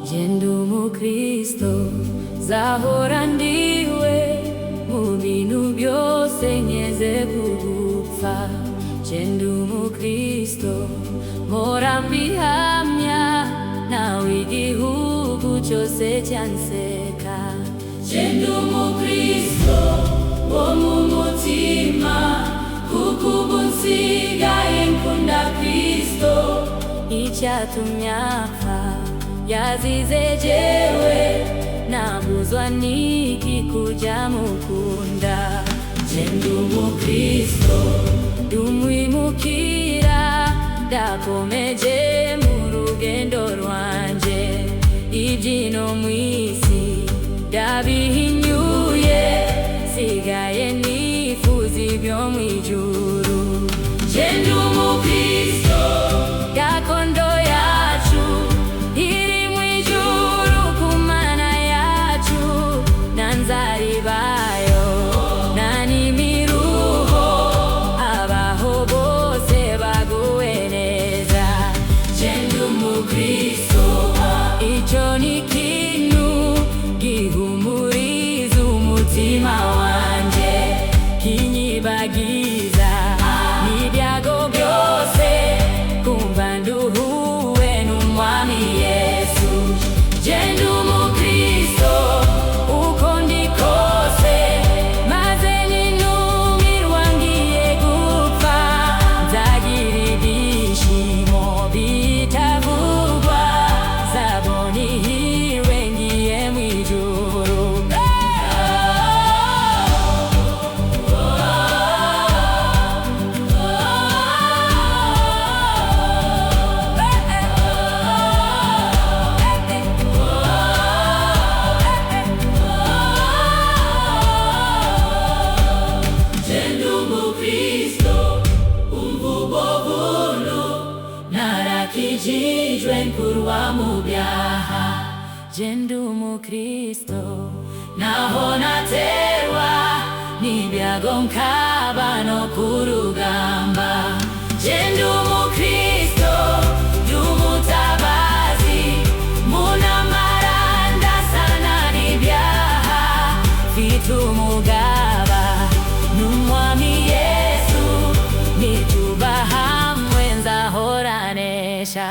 Jendumu Kristo, zahora ndiwe mu bintu byose nyeze kugupfa. Jendumu Kristo, mpora mbihamya, nawe igihugu cyose cyanseka. Jendumu Kristo, wo mu mutima, kuko ubu nsigaye nkunda Kristo. Icyatumye apfa yazize jewe, nabuzwa n'iki kujya mukunda. Jendumu Kristo, ndumwimukira, ndakomeje mu rugendo rwanje. Ibyino mw'isi ndabihinyuye, sigaye nifuza ibyo mw'ijuru. Jendumu Kristo, gakondo yacu iri mw'ijuru ku Mana yacu. Nanzaribayo nanimiruho, abaho bose baguwe neza. Jendumu Kristo, icyo ni ikintu gihumuriza umutima wanje, kinyibagiza n'ibyago byose, kumva nduhuwe n'Umwami Yesu. Jendumu Kristo, uko ndi kose, maze ninumirwa ngiye gupfa. Nzagira ibyishimo bitavugwa, zabona ihirwe ngiye mw'ijuru. Jendumu Kristo, umva ubuntu, narakijijwe nkurwa mu byaha. Jendumu Kristo, naho naterwa n'ibyago nkaba no ku rugamba. Jendumu Kristo, ndumutabazi, munamara ndasana n'ibyaha. Mfite umugaba n'Umwami Yesu, nituba hamwe nzahoranesha.